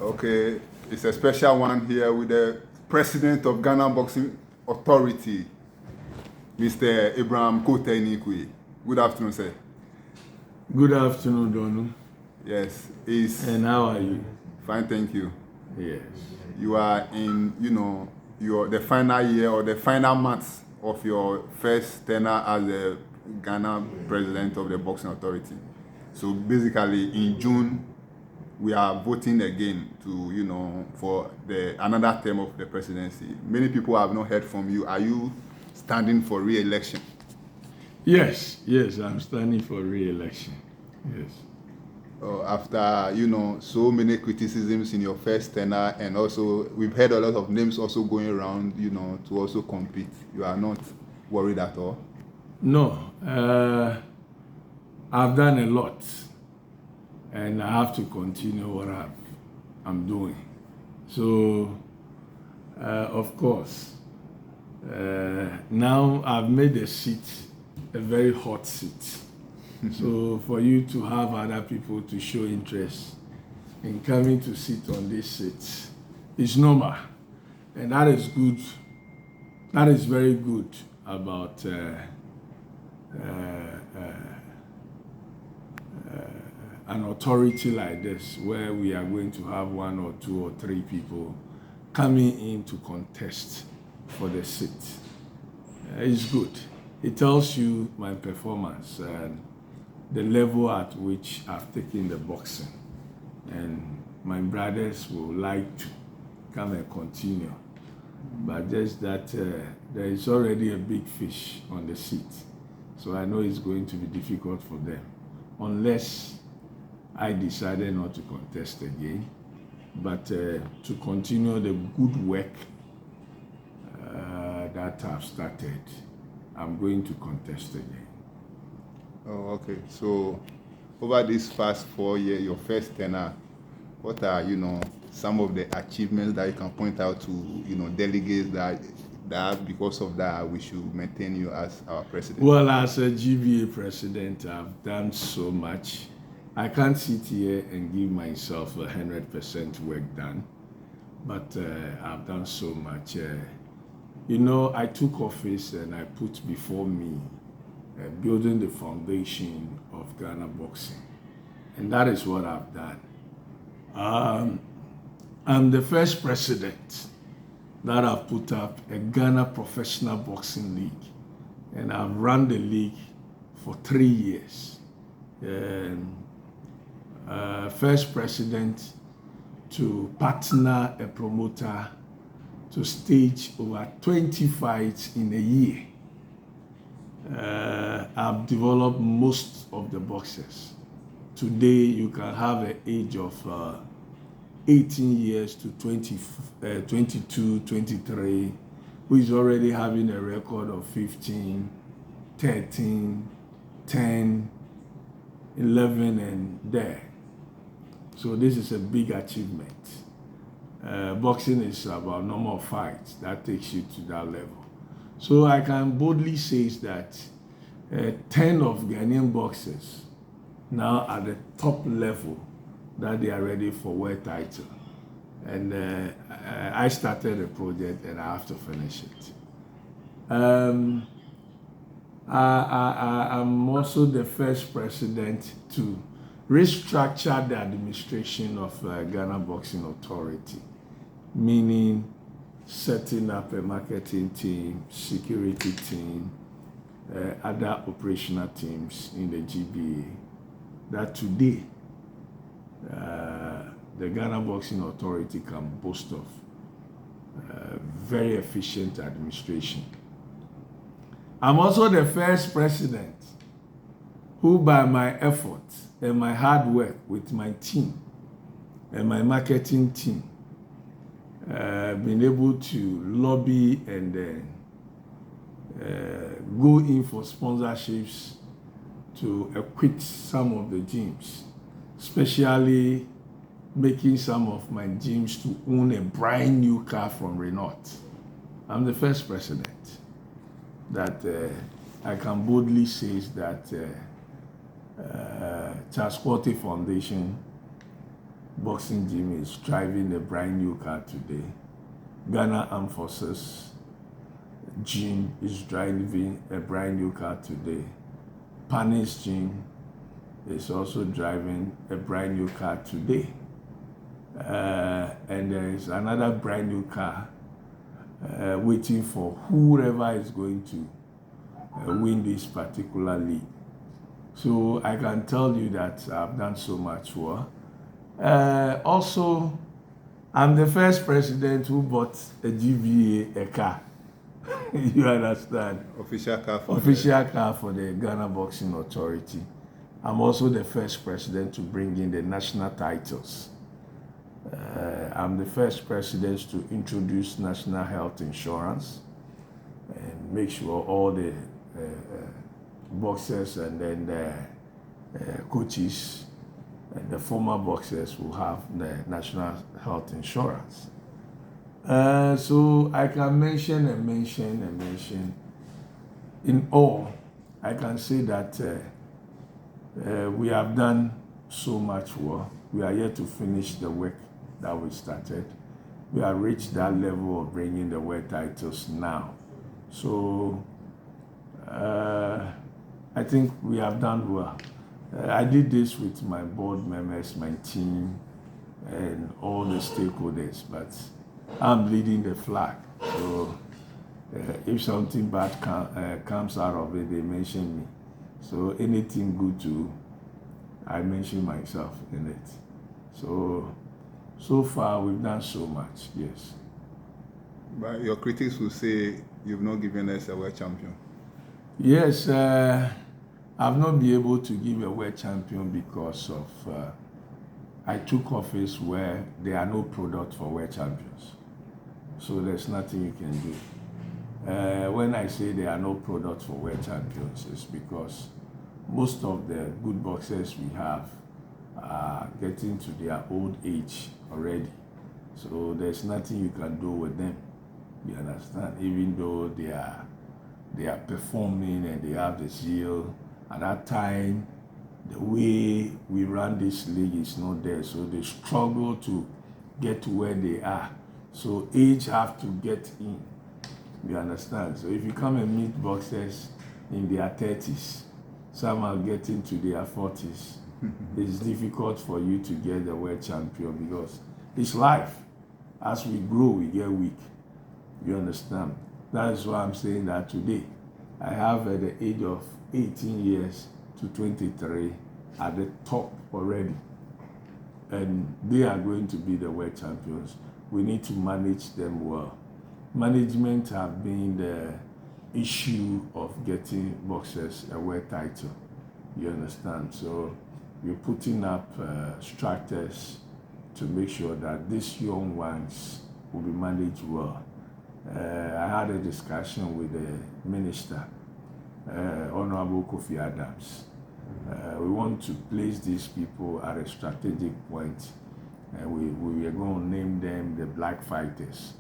Okay, it's a special one here with the president of Ghana Boxing Authority, Mr. Abraham Kotei Neequaye. Good afternoon, sir. Good afternoon, Donu. Yes, And how are you? Fine, thank you. Yes. You are in, the final year or the final months of your first tenure as the Ghana president of the Boxing Authority. So basically, in June, we are voting again to, for another term of the presidency. Many people have not heard from you. Are you standing for re-election? Yes, I'm standing for re-election. Yes. After, so many criticisms in your first tenure, and also we've heard a lot of names also going around, to also compete. You are not worried at all? No, I've done a lot, and I have to continue what I'm doing. So, of course, now I've made the seat a very hot seat. So for you to have other people to show interest in coming to sit on this seat is normal, and that is good. That is very good about an authority like this, where we are going to have 1 or 2 or 3 people coming in to contest for the seat. It's good. It tells you my performance and the level at which I've taken the boxing, and my brothers will like to come and continue, but just that there is already a big fish on the seat, so I know it's going to be difficult for them unless I decided not to contest again, but to continue the good work that I've started, I'm going to contest again. Oh, okay. So over this past 4 years, your first tenure, what are, some of the achievements that you can point out to, delegates that because of that we should maintain you as our president? Well, as a GBA president, I've done so much. I can't sit here and give myself 100% work done, but I've done so much. I took office and I put before me building the foundation of Ghana boxing, and that is what I've done. I'm the first president that I've put up a Ghana Professional Boxing League, and I've run the league for 3 years. First president to partner a promoter to stage over 20 fights in a year. I've developed most of the boxers. Today, you can have an age of 18 years to 22, 23, who is already having a record of 15, 13, 10, 11, and there. So this is a big achievement. Boxing is about number of fights that takes you to that level. So I can boldly say that 10 of Ghanaian boxers now at the top level that they are ready for world title. And I started a project and I have to finish it. I'm also the first president to restructure the administration of Ghana Boxing Authority, meaning setting up a marketing team, security team, other operational teams in the GBA, that today the Ghana Boxing Authority can boast of very efficient administration. I'm also the first president who, by my efforts and my hard work with my team and my marketing team, been able to lobby and go in for sponsorships to equip some of the gyms, especially making some of my gyms to own a brand new car from Renault. I'm the first president that I can boldly say that Charles Kotei Foundation boxing gym is driving a brand new car today. Ghana Armed Forces gym is driving a brand new car today. Panis gym is also driving a brand new car today. And there is another brand new car waiting for whoever is going to win this particular league. So I can tell you that I've done so much work. Also, I'm the first president who bought a GVA, a car. You understand? Official car For the Ghana Boxing Authority. I'm also the first president to bring in the national titles. I'm the first president to introduce national health insurance and make sure all the boxers and then the coaches and the former boxers will have the national health insurance. So I can mention. In all, I can say that we have done so much work. We are yet to finish the work that we started. We have reached that level of bringing the world titles now. So I think we have done well. I did this with my board members, my team, and all the stakeholders, but I'm leading the flag. So if something bad comes out of it, they mention me. So anything good too, I mention myself in it. So far we've done so much, yes. But your critics will say you've not given us a world champion. Yes, I've not been able to give a world champion because of I took office where there are no products for world champions. So there's nothing you can do. When I say there are no products for world champions, it's because most of the good boxers we have are getting to their old age already. So there's nothing you can do with them. You understand? Even though they are performing and they have the zeal, at that time, the way we run this league is not there. So they struggle to get to where they are. So age have to get in. You understand? So if you come and meet boxers in their 30s, some are getting to their 40s. It's difficult for you to get the world champion because it's life. As we grow, we get weak. You understand? That is why I'm saying that today. I have at the age of 18 years to 23 at the top already. And they are going to be the world champions. We need to manage them well. Management have been the issue of getting boxers a world title. You understand? So we're putting up structures to make sure that these young ones will be managed well. I had a discussion with the minister, Honorable Kofi Adams. We want to place these people at a strategic point. We are going to name them the Black Fighters.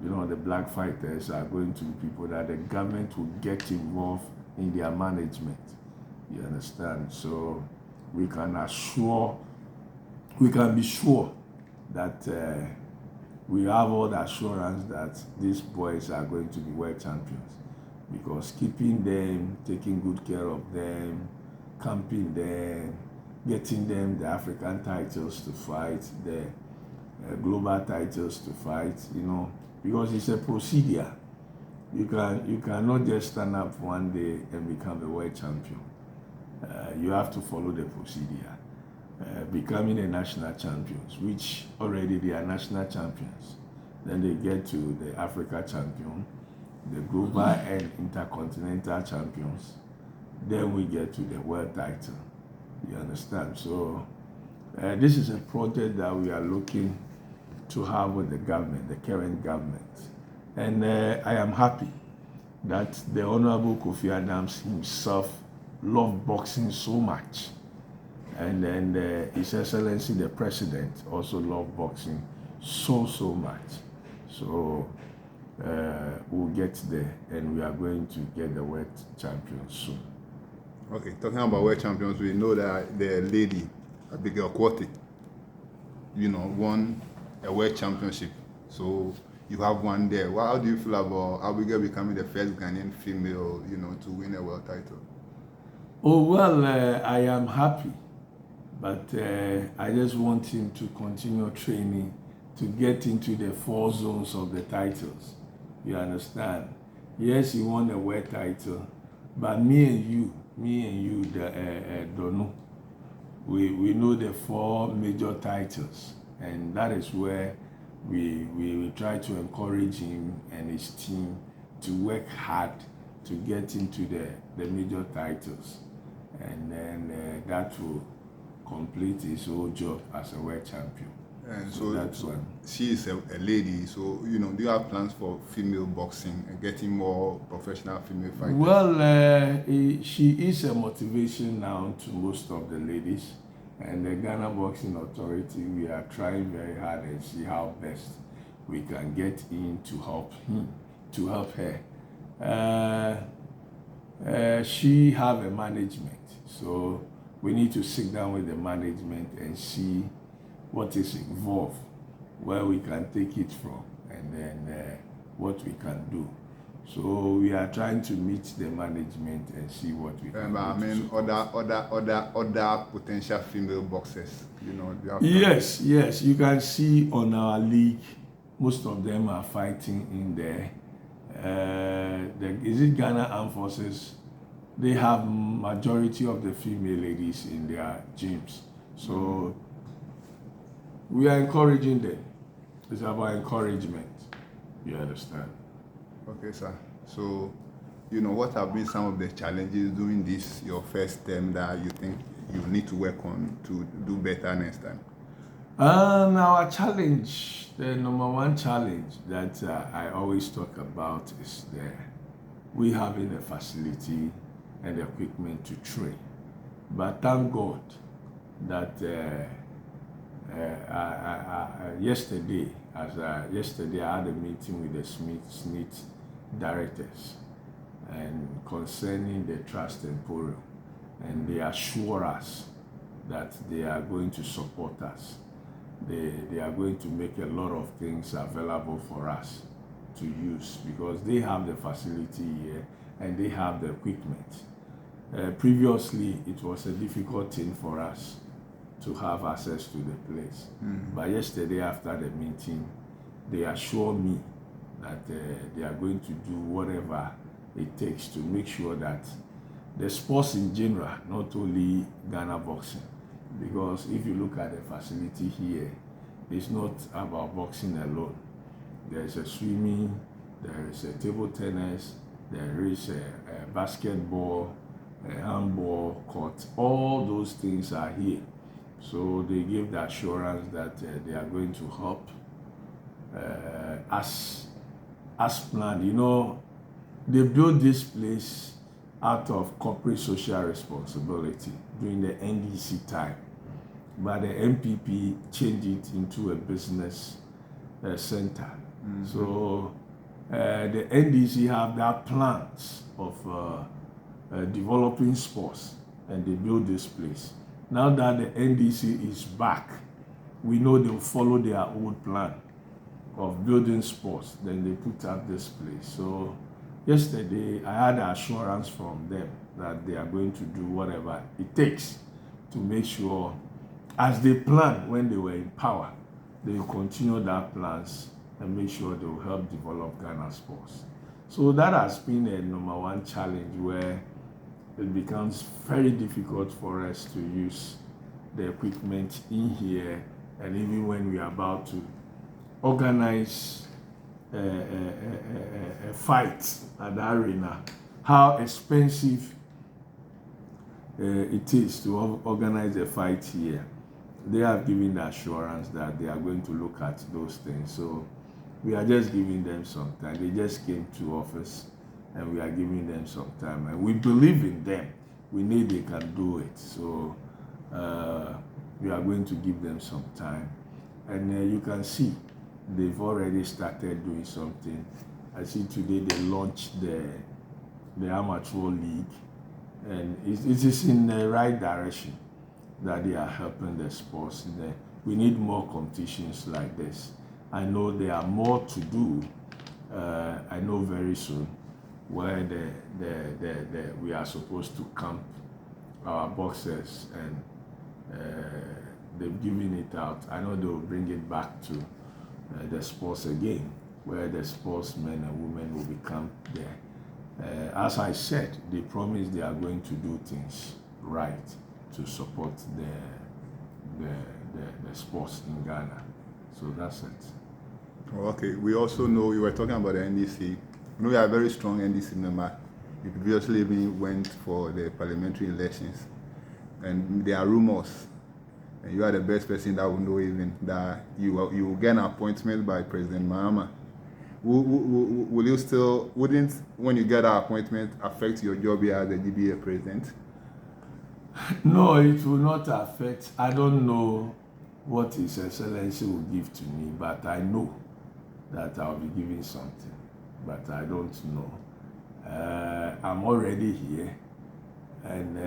You know, the Black Fighters are going to be people that the government will get involved in their management. You understand? So we can be sure that we have all the assurance that these boys are going to be world champions, because keeping them, taking good care of them, camping them, getting them the African titles to fight, the global titles to fight, you know, because it's a procedure. You cannot just stand up one day and become a world champion. You have to follow the procedure. Becoming a national champions, which already they are national champions. Then they get to the Africa champion, the global and intercontinental champions. Then we get to the world title. You understand? So this is a project that we are looking to have with the government, the current government. And I am happy that the Honorable Kofi Adams himself loved boxing so much. And then His Excellency the President also loved boxing so much. So we'll get there, and we are going to get the world champions soon. Okay, talking about world champions, we know that the lady, Abigail Kotei, won a world championship. So you have one there. Well, how do you feel about Abigail becoming the first Ghanaian female, to win a world title? Oh, well, I am happy, but I just want him to continue training to get into the 4 zones of the titles. You understand? Yes, he won a world title, but me and you, don't know. We know the 4 major titles, and that is where we try to encourage him and his team to work hard to get into the major titles, and then that will complete his whole job as a world champion. And So that's one. she is a lady, so do you have plans for female boxing and getting more professional female fighters? Well, she is a motivation now to most of the ladies, and the Ghana Boxing Authority, we are trying very hard and see how best we can get in to help her. She have a management, so we need to sit down with the management and see what is involved, where we can take it from, and then what we can do. So we are trying to meet the management and see what we can do. I mean, other potential female boxers, do you have Yes, you can see on our league, most of them are fighting in there. Is it Ghana Armed Forces? They have majority of the female ladies in their gyms. So we are encouraging them. It's about encouragement. You understand? Okay, sir. So, what have been some of the challenges during this, your first term, that you think you need to work on to do better next time? Our challenge, the number one challenge that I always talk about is we having a facility and equipment to train. But thank God that yesterday I had a meeting with the Smith directors and concerning the Sports Emporium, and they assure us that they are going to support us. They are going to make a lot of things available for us to use because they have the facility here and they have the equipment. Previously, it was a difficult thing for us to have access to the place. But yesterday after the meeting, they assured me that they are going to do whatever it takes to make sure that the sports in general, not only Ghana boxing, because if you look at the facility here, it's not about boxing alone. There is a swimming, there is a table tennis, there is a basketball, a handball court. All those things are here. So they give the assurance that they are going to help as planned. They built this place out of corporate social responsibility during the NDC time, but the MPP changed it into a business center. So the NDC have their plans of developing sports, and they build this place. Now that the NDC is back, we know they'll follow their old plan of building sports. Then they put up this place. So yesterday, I had assurance from them that they are going to do whatever it takes to make sure, as they planned when they were in power, they will continue their plans and make sure they will help develop Ghana sports. So that has been a number one challenge where it becomes very difficult for us to use the equipment in here, and even when we are about to organize a fight at the arena, how expensive it is to organize a fight here. They have given the assurance that they are going to look at those things. So we are just giving them some time. They just came to office and we are giving them some time. And we believe in them. We know they can do it. So we are going to give them some time. And you can see they've already started doing something. I see today they launched the amateur league. And it is in the right direction that they are helping the sports. We need more competitions like this. I know there are more to do. I know very soon where we are supposed to camp our boxers, and they've given it out. I know they will bring it back to the sports again, where the sportsmen and women will be camped there. As I said, they promise they are going to do things right to support the sports in Ghana. So that's it. Okay, we also know you were talking about the NDC. You know, we are a very strong NDC member. You previously even went for the parliamentary elections, and there are rumors, and you are the best person that will know even that you will get an appointment by President Mahama. Will you still, wouldn't, when you get that appointment, affect your job here as the GBA president? No, it will not affect. I don't know what His Excellency will give to me, but I know that I'll be giving something, but I don't know. I'm already here, and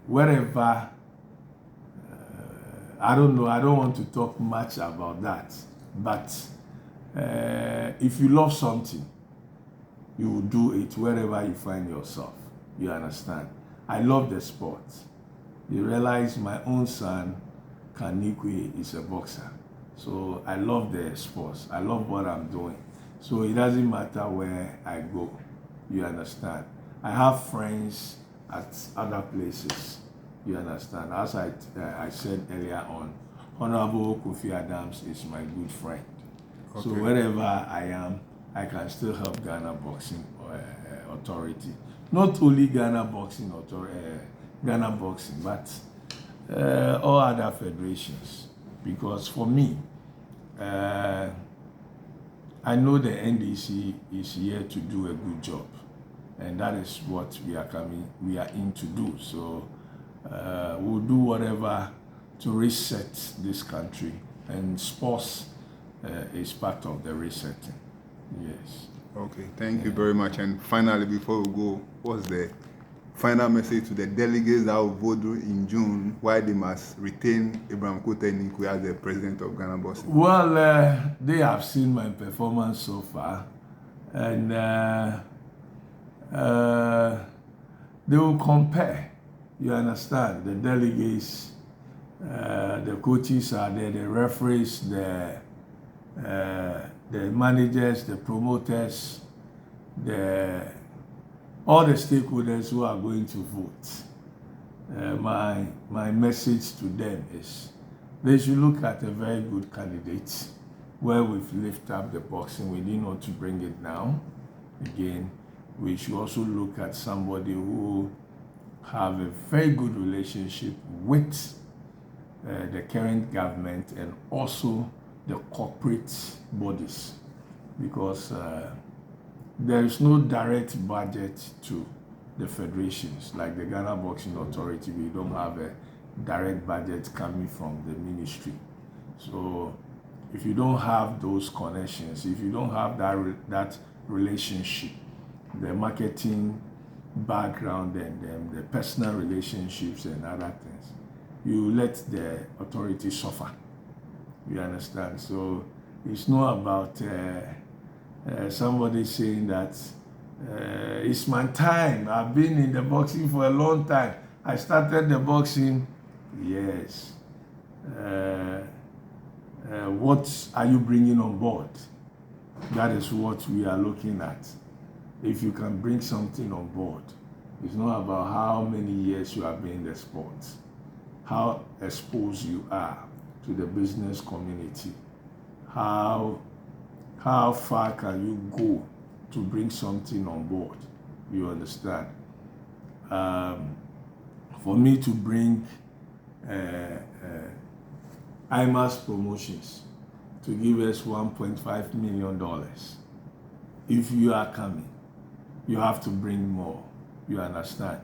wherever, I don't know, I don't want to talk much about that, but if you love something, you will do it wherever you find yourself. You understand? I love the sport. You realize my own son, Kotei Neequaye, is a boxer. So I love the sports. I love what I'm doing. So it doesn't matter where I go. You understand? I have friends at other places. You understand? As I said earlier on, Honorable Kofi Adams is my good friend. Okay. So wherever I am, I can still help Ghana Boxing Authority. Not only Ghana Boxing Authority, Ghana Boxing, but all other federations. Because for me, I know the NDC is here to do a good job, and that is what we are in to do. So we'll do whatever to reset this country, and sports is part of the resetting. Yes. Okay, thank you very much. And finally, before we go, what's the final message to the delegates that will vote in June why they must retain Abraham Kotei Neequaye as the president of Ghana Boxing? Well, they have seen my performance so far, and they will compare. You understand? The delegates, the coaches are there, the referees, the managers, the promoters, all the stakeholders who are going to vote. My message to them is they should look at a very good candidate where we've lifted up the boxing. We didn't want to bring it down again. We should also look at somebody who have a very good relationship with the current government and also the corporate bodies, because there is no direct budget to the federations. Like the Ghana Boxing Authority, we don't have a direct budget coming from the ministry. So if you don't have those connections, if you don't have that relationship, the marketing background and the personal relationships and other things, you let the authority suffer. You understand? So it's not about somebody saying that it's my time. I've been in the boxing for a long time. I started the boxing. Yes. What are you bringing on board? That is what we are looking at. If you can bring something on board, it's not about how many years you have been in the sport, how exposed you are to the business community, how far can you go to bring something on board. You understand? For me to bring IMAS Promotions to give us $1.5 million, if you are coming, you have to bring more. You understand?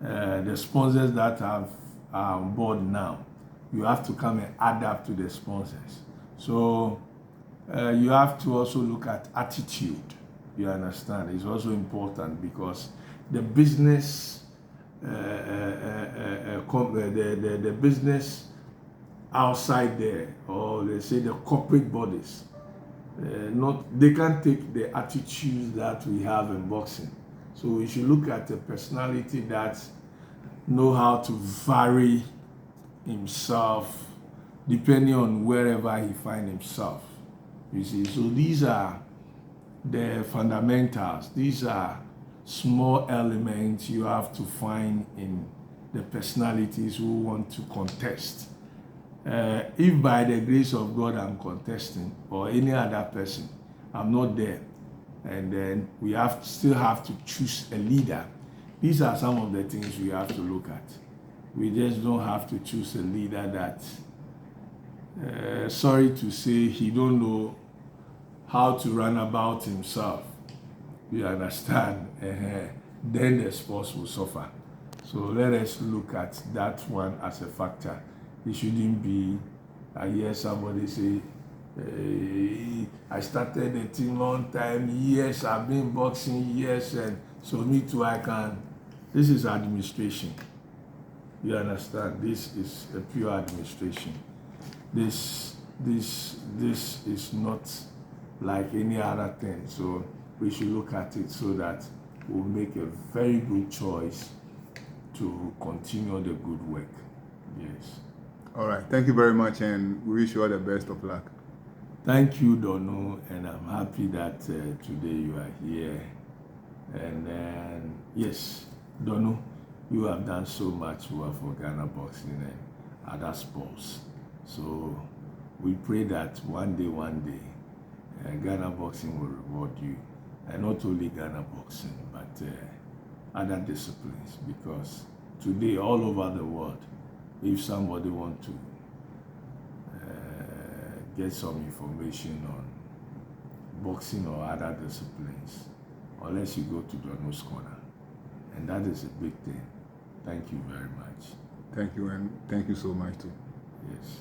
The sponsors that are on board now, you have to come and add up to the sponsors. So you have to also look at attitude. You understand? It's also important because the business, the business outside there, or they say the corporate bodies, they can't take the attitudes that we have in boxing. So we should look at a personality that know how to vary himself depending on wherever he find himself. You see, so these are the fundamentals. These are small elements you have to find in the personalities who want to contest. If by the grace of God I'm contesting, or any other person, I'm not there, and then we still have to choose a leader. These are some of the things we have to look at. We just don't have to choose a leader that, sorry to say, he don't know how to run about himself. You understand? Then the sports will suffer. So let us look at that one as a factor. It shouldn't be, I hear somebody say, I started a team long time, years, I've been boxing years, and so me too, I can. This is administration. You understand? This is a pure administration. This is not like any other thing. So we should look at it so that we'll make a very good choice to continue the good work. Yes. All right. Thank you very much, and we wish you all the best of luck. Thank you, Dono, and I'm happy that today you are here. And then, yes, Dono, you have done so much work for Ghana boxing and other sports. So we pray that one day, Ghana boxing will reward you, and not only Ghana boxing, but other disciplines. Because today, all over the world, if somebody wants to get some information on boxing or other disciplines, unless you go to Dono's Corner, and that is a big thing. Thank you very much. Thank you, and thank you so much too. Yes.